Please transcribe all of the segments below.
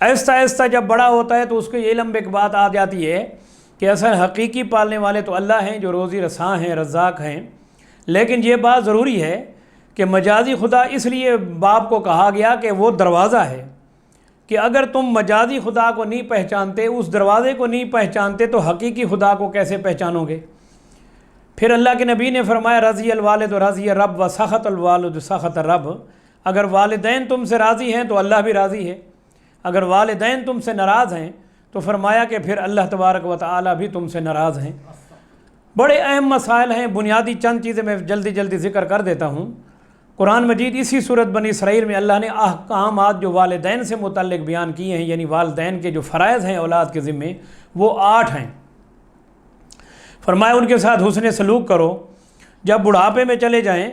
آہستہ آہستہ جب بڑا ہوتا ہے تو اس کے علم میں ایک بات آ جاتی ہے کہ اصل حقیقی پالنے والے تو اللہ ہیں جو روزی رساں ہیں، رزاق ہیں، لیکن یہ بات ضروری ہے کہ مجازی خدا اس لیے باپ کو کہا گیا کہ وہ دروازہ ہے، کہ اگر تم مجازی خدا کو نہیں پہچانتے، اس دروازے کو نہیں پہچانتے تو حقیقی خدا کو کیسے پہچانو گے؟ پھر اللہ کے نبی نے فرمایا رضی الوالد رضی رب و سخط الوالد سخط رب، اگر والدین تم سے راضی ہیں تو اللہ بھی راضی ہے، اگر والدین تم سے ناراض ہیں تو فرمایا کہ پھر اللہ تبارک و تعالی بھی تم سے ناراض ہیں۔ بڑے اہم مسائل ہیں، بنیادی چند چیزیں میں جلدی ذکر کر دیتا ہوں۔ قرآن مجید اسی سورۃ بنی اسرائیل میں اللہ نے احکامات جو والدین سے متعلق بیان کیے ہیں، یعنی والدین کے جو فرائض ہیں اولاد کے ذمے، وہ 8 ہیں۔ فرمایا ان کے ساتھ حسن سلوک کرو، جب بڑھاپے میں چلے جائیں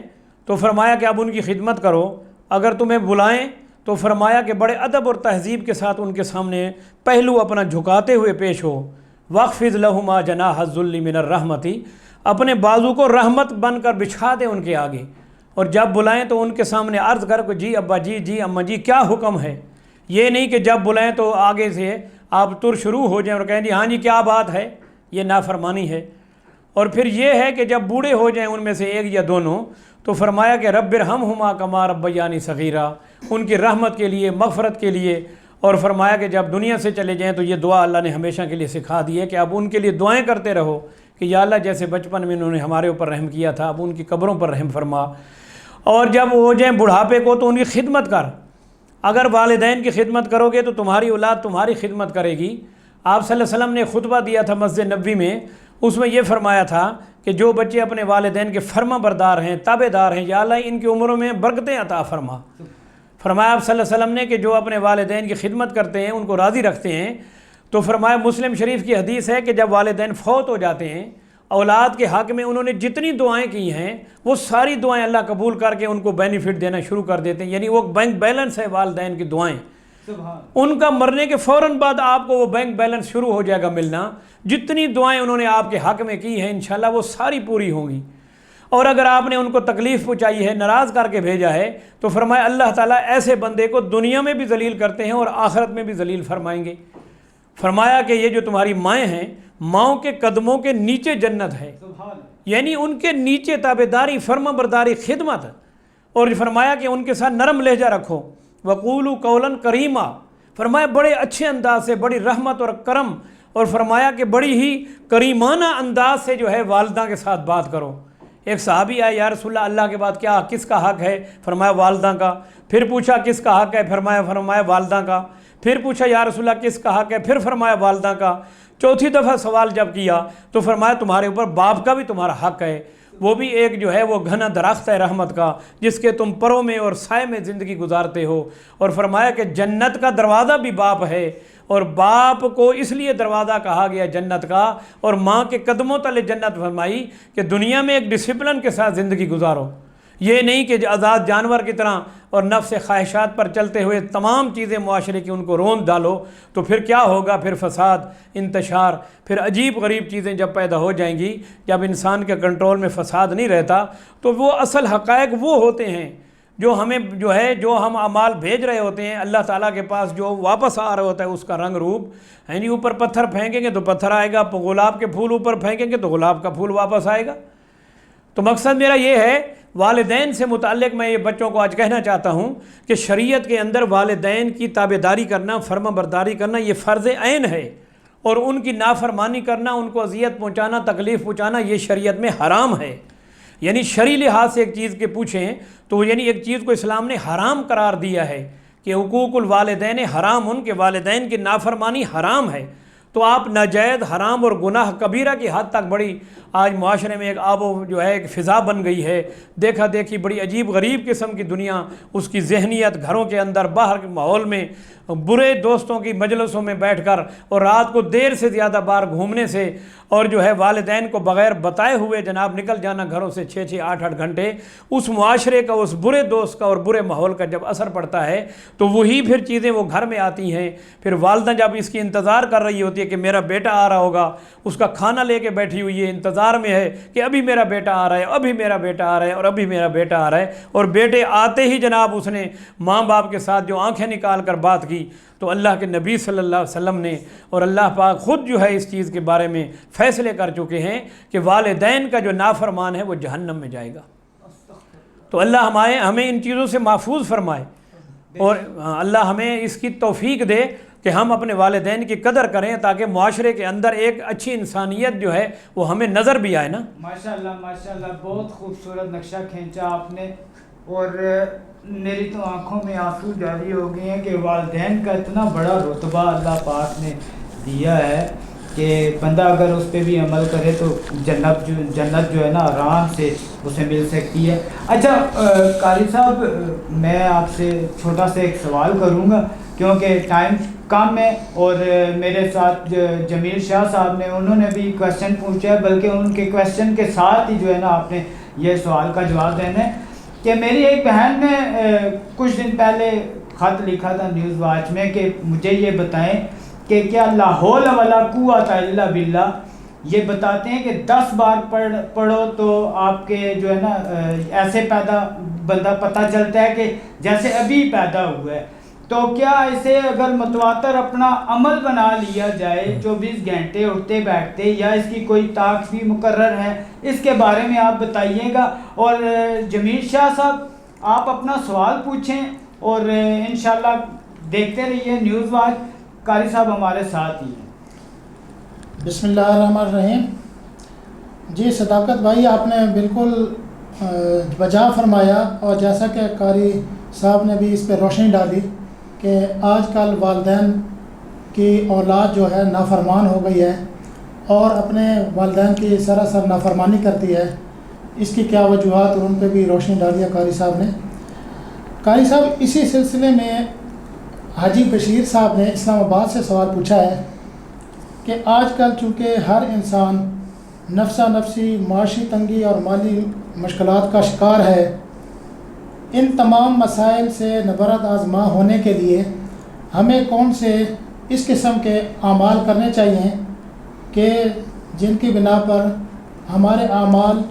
تو فرمایا کہ اب ان کی خدمت کرو، اگر تمہیں بلائیں تو فرمایا کہ بڑے ادب اور تہذیب کے ساتھ ان کے سامنے پہلو اپنا جھکاتے ہوئے پیش ہو۔ وَاخْفِضْ لَهُمَا جَنَاحَ الذُّلِّ مِنَ الرَّحْمَةِ، اپنے بازو کو رحمت بن کر بچھا دیں ان کے آگے، اور جب بلائیں تو ان کے سامنے عرض کر کہ جی ابا جی، جی اماں جی، کیا حکم ہے؟ یہ نہیں کہ جب بلائیں تو آگے سے آپ تر شروع ہو جائیں اور کہیں جی ہاں جی کیا بات ہے، یہ نافرمانی ہے۔ اور پھر یہ ہے کہ جب بوڑھے ہو جائیں ان میں سے ایک یا دونوں تو فرمایا کہ رب ارحمہما کما ربیانی صغیرا، ان کی رحمت کے لیے، مغفرت کے لیے، اور فرمایا کہ جب دنیا سے چلے جائیں تو یہ دعا اللہ نے ہمیشہ کے لیے سکھا دی ہے کہ اب ان کے لیے دعائیں کرتے رہو کہ یا اللہ جیسے بچپن میں انہوں نے ہمارے اوپر رحم کیا تھا اب ان کی قبروں پر رحم فرما۔ اور جب ہو جائیں بڑھاپے کو تو ان کی خدمت کر، اگر والدین کی خدمت کرو گے تو تمہاری اولاد تمہاری خدمت کرے گی۔ آپ صلی اللہ علیہ وسلم نے خطبہ دیا تھا مسجد نبوی میں، اس میں یہ فرمایا تھا کہ جو بچے اپنے والدین کے فرما بردار ہیں، تابع دار ہیں، یا اللہ ان کی عمروں میں برکتیں عطا فرما۔ فرمایا آپ صلی اللہ علیہ وسلم نے کہ جو اپنے والدین کی خدمت کرتے ہیں، ان کو راضی رکھتے ہیں، تو فرمایا مسلم شریف کی حدیث ہے کہ جب والدین فوت ہو جاتے ہیں، اولاد کے حق میں انہوں نے جتنی دعائیں کی ہیں وہ ساری دعائیں اللہ قبول کر کے ان کو بینیفٹ دینا شروع کر دیتے ہیں، یعنی وہ بینک بیلنس ہے والدین کی دعائیں۔ ان کا مرنے کے فوراً بعد آپ کو وہ بینک بیلنس شروع ہو جائے گا ملنا، جتنی دعائیں انہوں نے آپ کے حق میں کی ہیں انشاءاللہ وہ ساری پوری ہوں گی۔ اور اگر آپ نے ان کو تکلیف پہنچائی ہے، ناراض کر کے بھیجا ہے، تو فرمایا اللہ تعالیٰ ایسے بندے کو دنیا میں بھی ذلیل کرتے ہیں اور آخرت میں بھی ذلیل فرمائیں گے۔ فرمایا کہ یہ جو تمہاری مائیں ہیں، ماؤں کے قدموں کے نیچے جنت ہے، یعنی ان کے نیچے تابعداری، فرما برداری، خدمت، اور فرمایا کہ ان کے ساتھ نرم لہجہ رکھو، وقولوا قولا کریما، فرمایا بڑے اچھے انداز سے، بڑی رحمت اور کرم، اور فرمایا کہ بڑی ہی کریمانہ انداز سے جو ہے والدہ کے ساتھ بات کرو۔ ایک صحابی آئے، یا رسول اللہ، اللہ کے بعد کیا کس کا حق ہے؟ فرمایا والدہ کا۔ پھر پوچھا کس کا حق ہے؟ فرمایا والدہ کا۔ پھر پوچھا یا رسول اللہ کس کا حق ہے؟ پھر فرمایا والدہ کا۔ چوتھی دفعہ سوال جب کیا تو فرمایا تمہارے اوپر باپ کا بھی تمہارا حق ہے، وہ بھی ایک جو ہے وہ گھنا درخت ہے رحمت کا، جس کے تم پروں میں اور سائے میں زندگی گزارتے ہو۔ اور فرمایا کہ جنت کا دروازہ بھی باپ ہے، اور باپ کو اس لیے دروازہ کہا گیا جنت کا، اور ماں کے قدموں تلے جنت فرمائی کہ دنیا میں ایک ڈسپلن کے ساتھ زندگی گزارو، یہ نہیں کہ آزاد جانور کی طرح اور نفس خواہشات پر چلتے ہوئے تمام چیزیں معاشرے کی ان کو روند ڈالو، تو پھر کیا ہوگا؟ پھر فساد، انتشار، پھر عجیب غریب چیزیں جب پیدا ہو جائیں گی۔ جب انسان کے کنٹرول میں فساد نہیں رہتا تو وہ اصل حقائق وہ ہوتے ہیں جو ہمیں جو ہم اعمال بھیج رہے ہوتے ہیں اللہ تعالیٰ کے پاس، جو واپس آ رہا ہوتا ہے اس کا رنگ روپ، یعنی اوپر پتھر پھینکیں گے تو پتھر آئے گا، گلاب کے پھول اوپر پھینکیں گے تو گلاب کا پھول واپس آئے گا۔ تو مقصد میرا یہ ہے، والدین سے متعلق میں یہ بچوں کو آج کہنا چاہتا ہوں کہ شریعت کے اندر والدین کی تابعداری کرنا، فرما برداری کرنا یہ فرض عین ہے، اور ان کی نافرمانی کرنا، ان کو اذیت پہنچانا، تکلیف پہنچانا یہ شریعت میں حرام ہے۔ یعنی شرعی لحاظ سے ایک چیز کے پوچھیں تو یعنی ایک چیز کو اسلام نے حرام قرار دیا ہے کہ حقوق الوالدین حرام، ان کے والدین کی نافرمانی حرام ہے، تو آپ ناجائز، حرام اور گناہ کبیرہ کی حد تک بڑی آج معاشرے میں ایک ایک فضا بن گئی ہے، دیکھا دیکھی بڑی عجیب غریب قسم کی دنیا، اس کی ذہنیت گھروں کے اندر، باہر کے ماحول میں، برے دوستوں کی مجلسوں میں بیٹھ کر اور رات کو دیر سے زیادہ بار گھومنے سے، اور والدین کو بغیر بتائے ہوئے جناب نکل جانا گھروں سے 6-6 8-8 گھنٹے، اس معاشرے کا، اس برے دوست کا اور برے ماحول کا جب اثر پڑتا ہے تو وہی پھر چیزیں وہ گھر میں آتی ہیں۔ پھر والدہ جب اس کی انتظار کر رہی ہوتی ہے کہ میرا بیٹا آ رہا ہوگا، اس کا کھانا لے کے بیٹھی ہوئی ہے، انتظار انتظار میں ہے کہ ابھی میرا بیٹا آ رہا ہے، ابھی میرا بیٹا آ رہا ہے، اور ابھی میرا بیٹا آ رہا ہے، اور بیٹے آتے ہی جناب اس نے ماں باپ کے ساتھ جو آنکھیں نکال کر بات کی، تو اللہ کے نبی صلی اللہ علیہ وسلم نے اور اللہ پاک خود جو ہے اس چیز کے بارے میں فیصلے کر چکے ہیں کہ والدین کا جو نافرمان ہے وہ جہنم میں جائے گا۔ تو اللہ ہمیں ان چیزوں سے محفوظ فرمائے، اور اللہ ہمیں اس کی توفیق دے کہ ہم اپنے والدین کی قدر کریں، تاکہ معاشرے کے اندر ایک اچھی انسانیت جو ہے وہ ہمیں نظر بھی آئے نا۔ ماشاءاللہ بہت خوبصورت نقشہ کھینچا آپ نے، اور میری تو آنکھوں میں آنسو جاری ہو گئے ہیں کہ والدین کا اتنا بڑا رتبہ اللہ پاک نے دیا ہے کہ بندہ اگر اس پہ بھی عمل کرے تو جنت جو ہے نا آرام سے اسے مل سکتی ہے۔ اچھا قاری صاحب، میں آپ سے چھوٹا سا ایک سوال کروں گا کیونکہ ٹائم کم ہے، اور میرے ساتھ جمیل شاہ صاحب نے انہوں نے بھی کویسچن پوچھا ہے، بلکہ ان کے کویسچن کے ساتھ ہی جو ہے نا آپ نے یہ سوال کا جواب دینا ہے کہ میری ایک بہن نے کچھ دن پہلے خط لکھا تھا نیوز واچ میں کہ مجھے یہ بتائیں کہ کیا لا حول ولا قوت الا باللہ یہ بتاتے ہیں کہ 10 بار پڑھو تو آپ کے جو ہے نا ایسے بندہ پتہ چلتا ہے کہ جیسے ابھی پیدا ہوا ہے، تو کیا اسے اگر متواتر اپنا عمل بنا لیا جائے 24 گھنٹے اٹھتے بیٹھتے، یا اس کی کوئی طاقت بھی مقرر ہے؟ اس کے بارے میں آپ بتائیے گا۔ اور جمیل شاہ صاحب آپ اپنا سوال پوچھیں اور انشاءاللہ دیکھتے رہیے نیوز واچ، قاری صاحب ہمارے ساتھ ہی ہیں۔ بسم اللہ الرحمن الرحیم۔ جی صداقت بھائی، آپ نے بالکل بجا فرمایا، اور جیسا کہ قاری صاحب نے بھی اس پہ روشنی ڈالی کہ آج کل والدین کی اولاد جو ہے نافرمان ہو گئی ہے اور اپنے والدین کی سراسر نافرمانی کرتی ہے، اس کی کیا وجوہات، اور ان پہ بھی روشنی ڈالی ہے قاری صاحب نے۔ قاری صاحب اسی سلسلے میں حاجی بشیر صاحب نے اسلام آباد سے سوال پوچھا ہے کہ آج کل چونکہ ہر انسان نفسا نفسی معاشی تنگی اور مالی مشکلات کا شکار ہے، ان تمام مسائل سے نبرد آزما ہونے کے لیے ہمیں کون سے اس قسم کے اعمال کرنے چاہیے کہ جن کی بنا پر ہمارے اعمال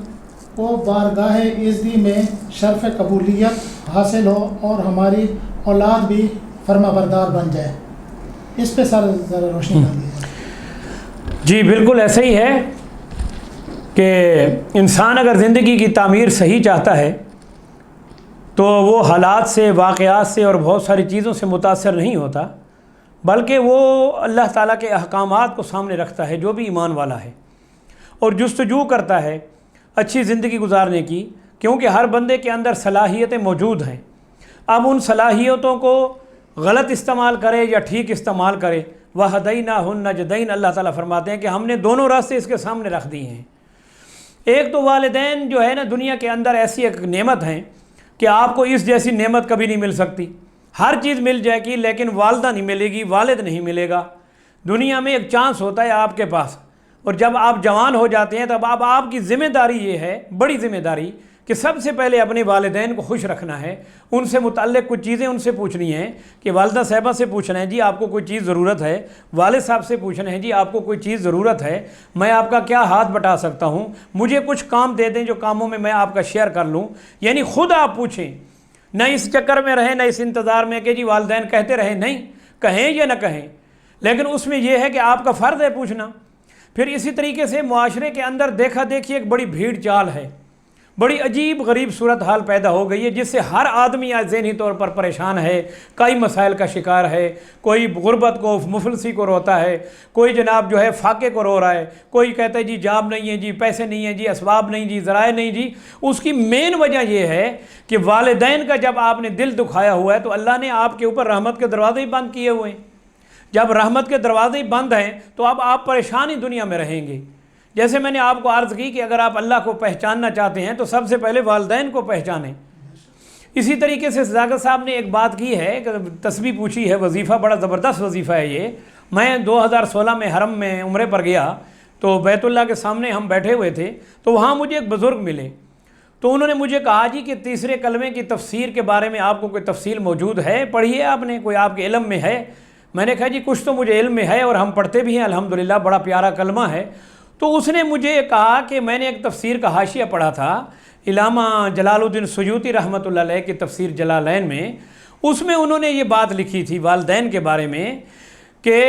کو بارگاہ عزتی میں شرف قبولیت حاصل ہو اور ہماری اولاد بھی فرما بردار بن جائے؟ اس پہ سر ذرا روشنی ڈالیے۔ جی بالکل ایسا ہی ہے کہ انسان اگر زندگی کی تعمیر صحیح چاہتا ہے تو وہ حالات سے، واقعات سے اور بہت ساری چیزوں سے متاثر نہیں ہوتا، بلکہ وہ اللہ تعالیٰ کے احکامات کو سامنے رکھتا ہے جو بھی ایمان والا ہے، اور جستجو کرتا ہے اچھی زندگی گزارنے کی، کیونکہ ہر بندے کے اندر صلاحیتیں موجود ہیں۔ اب ان صلاحیتوں کو غلط استعمال کرے یا ٹھیک استعمال کرے، وَهَدَيْنَاهُ النَّجْدَيْنِ، اللہ تعالیٰ فرماتے ہیں کہ ہم نے دونوں راستے اس کے سامنے رکھ دیے ہیں۔ ایک تو والدین جو ہے نا دنیا کے اندر ایسی ایک نعمت ہیں کہ آپ کو اس جیسی نعمت کبھی نہیں مل سکتی، ہر چیز مل جائے گی لیکن والدہ نہیں ملے گی، والد نہیں ملے گا۔ دنیا میں ایک چانس ہوتا ہے آپ کے پاس، اور جب آپ جوان ہو جاتے ہیں تب آپ کی ذمہ داری یہ ہے، بڑی ذمہ داری، کہ سب سے پہلے اپنے والدین کو خوش رکھنا ہے، ان سے متعلق کچھ چیزیں ان سے پوچھنی ہیں کہ والدہ صاحبہ سے پوچھنا ہے جی آپ کو کوئی چیز ضرورت ہے، والد صاحب سے پوچھنا ہے جی آپ کو کوئی چیز ضرورت ہے، میں آپ کا کیا ہاتھ بٹا سکتا ہوں، مجھے کچھ کام دے دیں جو کاموں میں آپ کا شیئر کر لوں۔ یعنی خود آپ پوچھیں، نہ اس چکر میں رہیں، نہ اس انتظار میں کہ جی والدین کہتے رہیں، نہیں کہیں یا نہ کہیں، لیکن اس میں یہ ہے کہ آپ کا فرض ہے پوچھنا۔ پھر اسی طریقے سے معاشرے کے اندر دیکھا دیکھی ایک بڑی بھیڑ چال ہے، بڑی عجیب غریب صورتحال پیدا ہو گئی ہے، جس سے ہر آدمی آج ذہنی طور پر پریشان ہے، کئی مسائل کا شکار ہے، کوئی غربت کو، مفلسی کو روتا ہے، کوئی جناب جو ہے فاقے کو رو رہا ہے، کوئی کہتا ہے جی جاب نہیں ہے جی، پیسے نہیں ہیں جی، اسباب نہیں جی، ذرائع نہیں جی۔ اس کی مین وجہ یہ ہے کہ والدین کا جب آپ نے دل دکھایا ہوا ہے تو اللہ نے آپ کے اوپر رحمت کے دروازے ہی بند کیے ہوئے ہیں۔ جب رحمت کے دروازے ہی بند ہیں تو اب آپ پریشانی دنیا میں رہیں گے۔ جیسے میں نے آپ کو عرض کی کہ اگر آپ اللہ کو پہچاننا چاہتے ہیں تو سب سے پہلے والدین کو پہچانیں۔ اسی طریقے سے صداقت صاحب نے ایک بات کی ہے کہ تسبیح پوچھی ہے، وظیفہ بڑا زبردست وظیفہ ہے یہ۔ میں 2016 میں حرم میں عمرے پر گیا تو بیت اللہ کے سامنے ہم بیٹھے ہوئے تھے، تو وہاں مجھے ایک بزرگ ملے، تو انہوں نے مجھے کہا جی کہ تیسرے کلمے کی تفسیر کے بارے میں آپ کو کوئی تفصیل موجود ہے، پڑھی ہے آپ نے، کوئی آپ کے علم میں ہے؟ میں نے کہا جی کچھ تو مجھے علم میں ہے اور ہم پڑھتے بھی ہیں الحمدللہ، بڑا پیارا کلمہ ہے۔ تو تو اس نے مجھے کہا کہ میں نے ایک تفسیر کا حاشیہ پڑھا تھا علامہ جلال الدین سیوطی رحمۃ اللہ علیہ کی تفسیر جلالین میں، اس میں انہوں نے یہ بات لکھی تھی والدین کے بارے میں کہ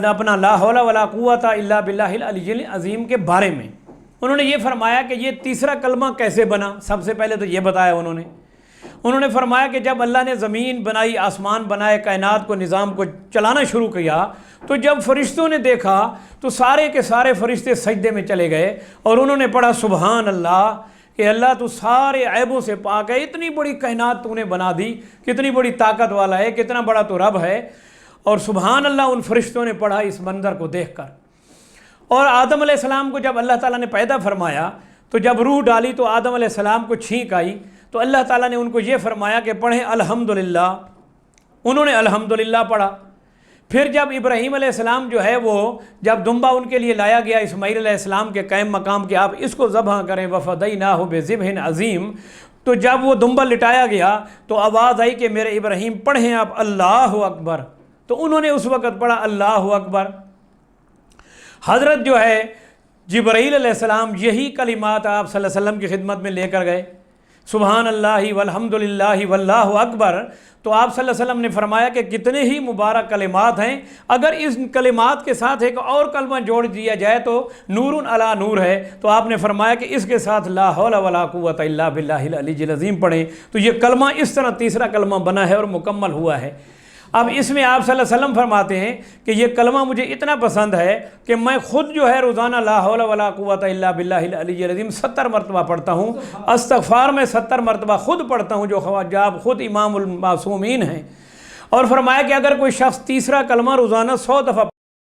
اپنا لا حول ولا قوت الا باللہ العلی العظیم کے بارے میں انہوں نے یہ فرمایا کہ یہ تیسرا کلمہ کیسے بنا۔ سب سے پہلے تو یہ بتایا انہوں نے فرمایا کہ جب اللہ نے زمین بنائی، آسمان بنائے، کائنات کو، نظام کو چلانا شروع کیا، تو جب فرشتوں نے دیکھا تو سارے کے سارے فرشتے سجدے میں چلے گئے اور انہوں نے پڑھا سبحان اللہ، کہ اللہ تو سارے عیبوں سے پاک ہے، اتنی بڑی کائنات تو نے بنا دی، کتنی بڑی طاقت والا ہے، کتنا بڑا تو رب ہے۔ اور سبحان اللہ ان فرشتوں نے پڑھا اس منظر کو دیکھ کر۔ اور آدم علیہ السلام کو جب اللہ تعالیٰ نے پیدا فرمایا تو جب روح ڈالی تو آدم علیہ السلام کو چھینک آئی، تو اللہ تعالیٰ نے ان کو یہ فرمایا کہ پڑھیں الحمدللہ، انہوں نے الحمدللہ پڑھا۔ پھر جب ابراہیم علیہ السلام جو ہے وہ جب دمبا ان کے لیے لایا گیا اسماعیل علیہ السلام کے قائم مقام کہ آپ اس کو ذبح کریں وفدیناہ بذبح عظیم، تو جب وہ دمبا لٹایا گیا تو آواز آئی کہ میرے ابراہیم پڑھیں آپ اللہ اکبر، تو انہوں نے اس وقت پڑھا اللہ اکبر۔ حضرت جو ہے جبرائیل علیہ السلام یہی کلمات آپ صلی اللہ علیہ وسلم کی خدمت میں لے کر گئے، سبحان اللہ والحمدللہ واللہ اکبر۔ تو آپ صلی اللہ علیہ وسلم نے فرمایا کہ کتنے ہی مبارک کلمات ہیں، اگر اس کلمات کے ساتھ ایک اور کلمہ جوڑ دیا جائے تو نور علی نور ہے۔ تو آپ نے فرمایا کہ اس کے ساتھ لا حول ولا قوت الا باللہ العلی العظیم پڑھیں، تو یہ کلمہ اس طرح تیسرا کلمہ بنا ہے اور مکمل ہوا ہے۔ اب اس میں آپ صلی اللہ علیہ وسلم فرماتے ہیں کہ یہ کلمہ مجھے اتنا پسند ہے کہ میں خود جو ہے روزانہ لا حول ولا قوت الا باللہ العلی العظیم 70 مرتبہ پڑھتا ہوں، استغفار میں 70 مرتبہ خود پڑھتا ہوں، جو خواجاب خود امام المعصومین ہیں۔ اور فرمایا کہ اگر کوئی شخص تیسرا کلمہ روزانہ 100 دفعہ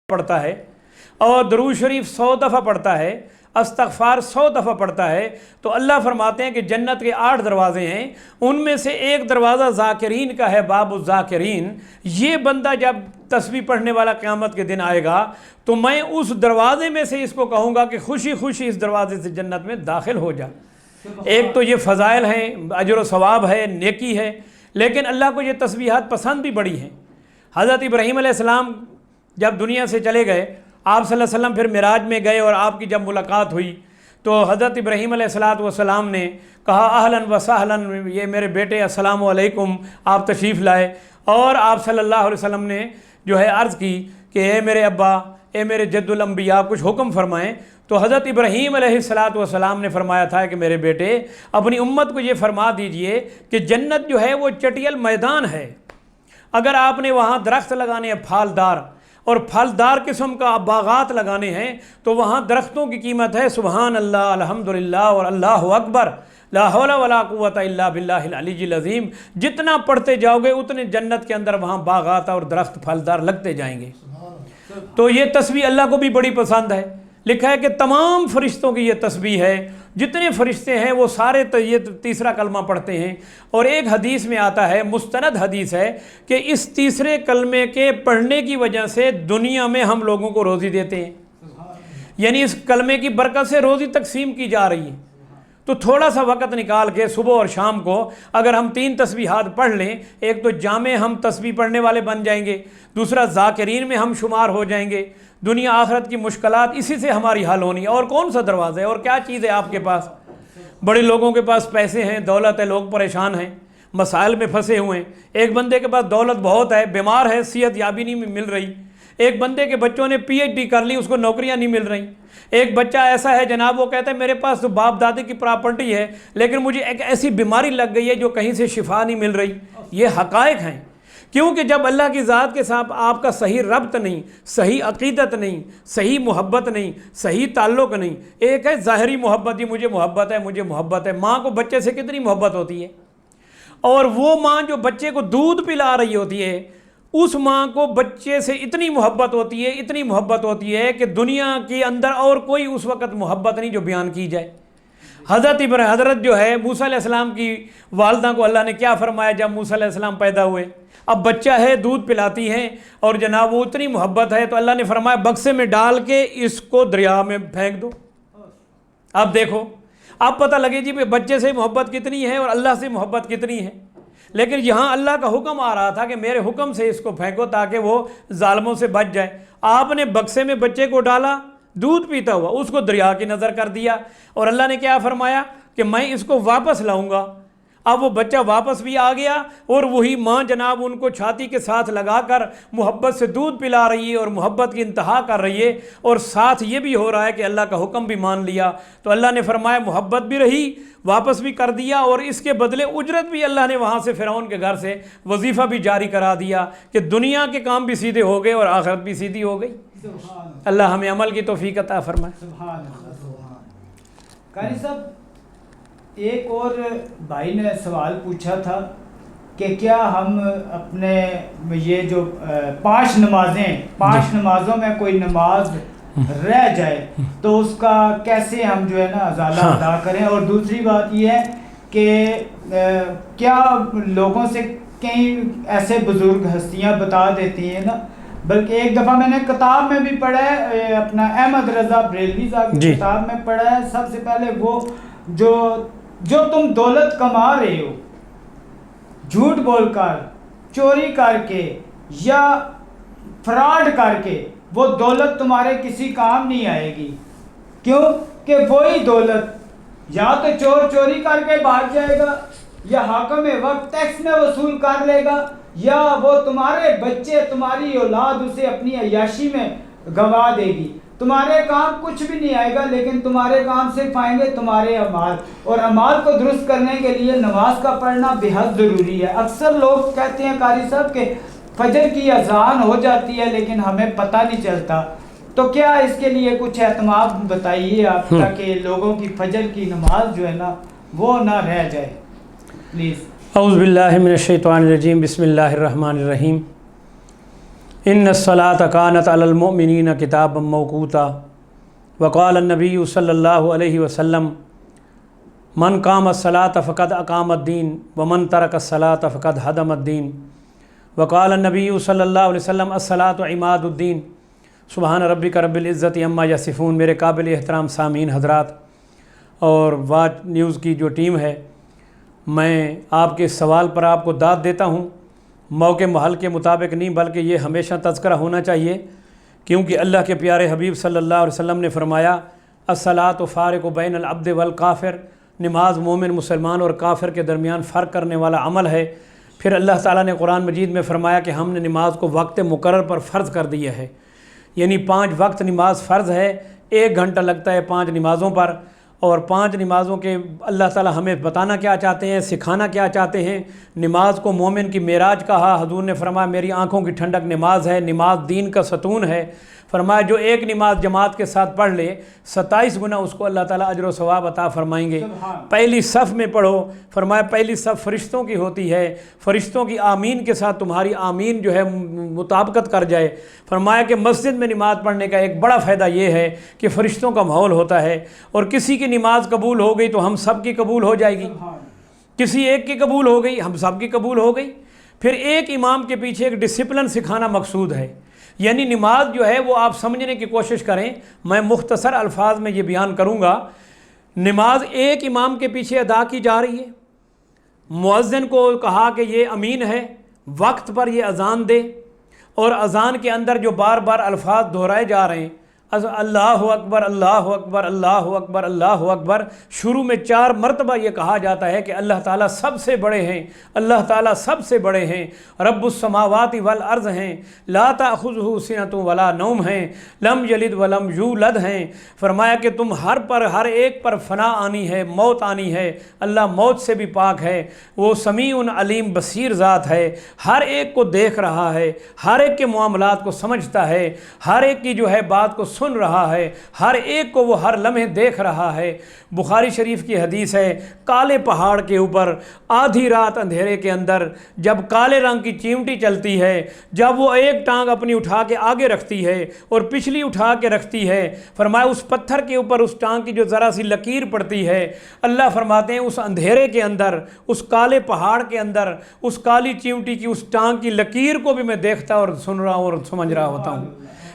پڑھتا ہے اور درود شریف 100 دفعہ پڑھتا ہے، استغفار 100 دفعہ پڑھتا ہے، تو اللہ فرماتے ہیں کہ جنت کے 8 دروازے ہیں، ان میں سے ایک دروازہ ذاکرین کا ہے، باب الذاکرین۔ یہ بندہ جب تسبیح پڑھنے والا قیامت کے دن آئے گا تو میں اس دروازے میں سے اس کو کہوں گا کہ خوشی خوشی اس دروازے سے جنت میں داخل ہو جا۔ ایک تو یہ فضائل ہیں، اجر و ثواب ہے، نیکی ہے، لیکن اللہ کو یہ تسبیحات پسند بھی بڑی ہیں۔ حضرت ابراہیم علیہ السلام جب دنیا سے چلے گئے، آپ صلی اللہ علیہ وسلم پھر معراج میں گئے اور آپ کی جب ملاقات ہوئی تو حضرت ابراہیم علیہ السلام نے کہا اہلاً و سہلاً، یہ میرے بیٹے السلام علیکم، آپ تشریف لائے۔ اور آپ صلی اللہ علیہ وسلم نے جو ہے عرض کی کہ اے میرے ابا، اے میرے جد الانبیاء، کچھ حکم فرمائیں۔ تو حضرت ابراہیم علیہ السلام نے فرمایا تھا کہ میرے بیٹے اپنی امت کو یہ فرما دیجئے کہ جنت جو ہے وہ چٹیل میدان ہے، اگر آپ نے وہاں درخت لگانے ہیں پھالدار اور پھلدار قسم کا باغات لگانے ہیں تو وہاں درختوں کی قیمت ہے سبحان اللہ الحمدللہ اور اللہ اکبر، لا حول ولا قوت الا باللہ العلی العظیم۔ جتنا پڑھتے جاؤ گے اتنے جنت کے اندر وہاں باغات اور درخت پھلدار لگتے جائیں گے۔ تو یہ تسبیح اللہ کو بھی بڑی پسند ہے۔ لکھا ہے کہ تمام فرشتوں کی یہ تسبیح ہے، جتنے فرشتے ہیں وہ سارے یہ تیسرا کلمہ پڑھتے ہیں۔ اور ایک حدیث میں آتا ہے، مستند حدیث ہے، کہ اس تیسرے کلمے کے پڑھنے کی وجہ سے دنیا میں ہم لوگوں کو روزی دیتے ہیں، یعنی اس کلمے کی برکت سے روزی تقسیم کی جا رہی ہے۔ تو تھوڑا سا وقت نکال کے صبح اور شام کو اگر ہم 3 تسبیحات پڑھ لیں، ایک تو جامع ہم تسبیح پڑھنے والے بن جائیں گے، دوسرا ذاکرین میں ہم شمار ہو جائیں گے، دنیا آخرت کی مشکلات اسی سے ہماری حل ہونی ہے۔ اور کون سا دروازہ ہے اور کیا چیز ہے آپ کے پاس؟ بڑے لوگوں کے پاس پیسے ہیں، دولت ہے، لوگ پریشان ہیں، مسائل میں پھنسے ہوئے ہیں۔ ایک بندے کے پاس دولت بہت ہے، بیمار ہے، صحت یابی نہیں مل رہی۔ ایک بندے کے بچوں نے PhD کر لی، اس کو نوکریاں نہیں مل رہی۔ ایک بچہ ایسا ہے جناب، وہ کہتا ہے میرے پاس تو باپ دادی کی پراپرٹی ہے لیکن مجھے ایک ایسی بیماری لگ گئی ہے جو کہیں سے شفا نہیں مل رہی۔ یہ حقائق ہیں، کیونکہ جب اللہ کی ذات کے ساتھ آپ کا صحیح ربط نہیں، صحیح عقیدت نہیں، صحیح محبت نہیں، صحیح تعلق نہیں۔ ایک ہے ظاہری محبت، یہ مجھے محبت ہے، مجھے محبت ہے۔ ماں کو بچے سے کتنی محبت ہوتی ہے، اور وہ ماں جو بچے کو دودھ پلا رہی ہوتی ہے اس ماں کو بچے سے اتنی محبت ہوتی ہے، اتنی محبت ہوتی ہے کہ دنیا کے اندر اور کوئی اس وقت محبت نہیں جو بیان کی جائے۔ حضرت جو ہے موسیٰ علیہ السلام کی والدہ کو اللہ نے کیا فرمایا جب موسیٰ علیہ السلام پیدا ہوئے؟ اب بچہ ہے، دودھ پلاتی ہیں اور جناب وہ اتنی محبت ہے تو اللہ نے فرمایا بکسے میں ڈال کے اس کو دریا میں پھینک دو۔ اب دیکھو، اب پتہ لگے جی بچے سے محبت کتنی ہے اور اللہ سے محبت کتنی ہے۔ لیکن یہاں اللہ کا حکم آ رہا تھا کہ میرے حکم سے اس کو پھینکو تاکہ وہ ظالموں سے بچ جائے۔ آپ نے بکسے میں بچے کو ڈالا، دودھ پیتا ہوا اس کو دریا کی نظر کر دیا، اور اللہ نے کیا فرمایا کہ میں اس کو واپس لاؤں گا۔ اب وہ بچہ واپس بھی آ گیا، اور وہی ماں جناب ان کو چھاتی کے ساتھ لگا کر محبت سے دودھ پلا رہی ہے اور محبت کی انتہا کر رہی ہے، اور ساتھ یہ بھی ہو رہا ہے کہ اللہ کا حکم بھی مان لیا۔ تو اللہ نے فرمایا محبت بھی رہی، واپس بھی کر دیا، اور اس کے بدلے اجرت بھی اللہ نے وہاں سے فرعون کے گھر سے وظیفہ بھی جاری کرا دیا کہ دنیا کے کام بھی سیدھے ہو گئے اور آخرت بھی سیدھی ہو گئی۔ اللہ ہمیں عمل کی توفیق عطا فرمائے۔ سبحان اللہ، سبحان۔ قاری صاحب، ایک اور بھائی نے سوال پوچھا تھا کہ کیا ہم اپنے یہ جو 5 نمازوں میں کوئی نماز رہ جائے تو اس کا کیسے ہم جو ہے نا ازالہ ادا کریں، اور دوسری بات یہ ہے کہ کیا لوگوں سے کئی ایسے بزرگ ہستیاں بتا دیتی ہیں نا، بلکہ ایک دفعہ میں نے کتاب میں بھی پڑھا ہے، اپنا احمد رضا بریلوی صاحب کی کتاب میں پڑھا ہے، سب سے پہلے وہ جو تم دولت کما رہے ہو جھوٹ بول کر، چوری کر کے یا فراڈ کر کے، وہ دولت تمہارے کسی کام نہیں آئے گی۔ کیوں کہ وہی دولت یا تو چوری کر کے بھاگ جائے گا، یا حاکم وقت ٹیکس میں وصول کر لے گا، یا وہ تمہارے بچے، تمہاری اولاد اسے اپنی عیاشی میں گنوا دے گی۔ تمہارے کام کچھ بھی نہیں آئے گا، لیکن تمہارے کام صرف آئیں گے تمہارے اعمال، اور اعمال کو درست کرنے کے لیے نماز کا پڑھنا بے حد ضروری ہے۔ اکثر لوگ کہتے ہیں قاری صاحب کہ فجر کی اذان ہو جاتی ہے لیکن ہمیں پتہ نہیں چلتا، تو کیا اس کے لیے کچھ اہتمام بتائیے آپ، تاکہ لوگوں کی فجر کی نماز جو ہے نا وہ نہ رہ جائے، پلیز۔ اعوذ باللہ من الشیطان الرجیم، بسم اللہ الرحمن الرحیم۔ ان الصلاۃ کانت علی المؤمنین کتابا موقوتا، وقال النبی صلی اللہ علیہ وسلم من قام الصلاۃ فقد اقام الدین ومن ترک الصلاۃ فقد ہدم الدین، وقال النبی صلی اللہ علیہ وسلم الصلاۃ عماد الدین۔ سبحان ربک رب العزت عما یصفون۔ میرے قابل احترام سامعین حضرات اور واچ نیوز کی جو ٹیم ہے، میں آپ کے سوال پر آپ کو داد دیتا ہوں، موقع محل کے مطابق نہیں، بلکہ یہ ہمیشہ تذکرہ ہونا چاہیے، کیونکہ اللہ کے پیارے حبیب صلی اللہ علیہ وسلم نے فرمایا الصلاۃ فارق بین العبد والکافر، نماز مومن مسلمان اور کافر کے درمیان فرق کرنے والا عمل ہے۔ پھر اللہ تعالیٰ نے قرآن مجید میں فرمایا کہ ہم نے نماز کو وقت مقرر پر فرض کر دیا ہے، یعنی 5 وقت نماز فرض ہے، 1 گھنٹہ لگتا ہے 5 نمازوں پر، اور 5 نمازوں کے اللہ تعالیٰ ہمیں بتانا کیا چاہتے ہیں، سکھانا کیا چاہتے ہیں۔ نماز کو مومن کی معراج کہا، حضور نے فرمایا میری آنکھوں کی ٹھنڈک نماز ہے، نماز دین کا ستون ہے۔ فرمایا جو ایک نماز جماعت کے ساتھ پڑھ لے 27 گنا اس کو اللہ تعالیٰ اجر و ثواب عطا فرمائیں گے۔ پہلی صف میں پڑھو، فرمایا پہلی صف فرشتوں کی ہوتی ہے، فرشتوں کی آمین کے ساتھ تمہاری آمین جو ہے مطابقت کر جائے۔ فرمایا کہ مسجد میں نماز پڑھنے کا ایک بڑا فائدہ یہ ہے کہ فرشتوں کا ماحول ہوتا ہے، اور کسی کی نماز قبول ہو گئی تو ہم سب کی قبول ہو جائے گی، کسی ایک کی قبول ہو گئی ہم سب کی قبول ہو گئی۔ پھر ایک امام کے پیچھے ایک ڈسپلن سکھانا مقصود ہے، یعنی نماز جو ہے وہ آپ سمجھنے کی کوشش کریں۔ میں مختصر الفاظ میں یہ بیان کروں گا، نماز ایک امام کے پیچھے ادا کی جا رہی ہے، مؤذن کو کہا کہ یہ امین ہے، وقت پر یہ اذان دے، اور اذان کے اندر جو بار بار الفاظ دہرائے جا رہے ہیں، اللہ اکبر اللہ اکبر اللہ اکبر اللہ اکبر، شروع میں 4 مرتبہ یہ کہا جاتا ہے کہ اللہ تعالیٰ سب سے بڑے ہیں، اللہ تعالیٰ سب سے بڑے ہیں، رب السماوات والارض ہیں، لا تأخذہ سنۃ ولا نوم ہیں، لم یلد ولم یولد ہیں۔ فرمایا کہ تم ہر ایک پر فنا آنی ہے، موت آنی ہے، اللہ موت سے بھی پاک ہے، وہ سمیع علیم بصیر ذات ہے، ہر ایک کو دیکھ رہا ہے، ہر ایک کے معاملات کو سمجھتا ہے، ہر ایک کی جو ہے بات کو سن رہا ہے، ہر ایک کو وہ ہر لمحے دیکھ رہا ہے۔ بخاری شریف کی حدیث ہے، کالے پہاڑ کے اوپر آدھی رات اندھیرے کے اندر جب کالے رنگ کی چیمٹی چلتی ہے، جب وہ ایک ٹانگ اپنی اٹھا کے آگے رکھتی ہے اور پچھلی اٹھا کے رکھتی ہے، فرمایا اس پتھر کے اوپر اس ٹانگ کی جو ذرا سی لکیر پڑتی ہے، اللہ فرماتے ہیں اس اندھیرے کے اندر، اس کالے پہاڑ کے اندر، اس کالی چیمٹی کی اس ٹانگ کی لکیر کو بھی میں دیکھتا اور سن رہا ہوں اور سمجھ رہا ہوتا ہوں۔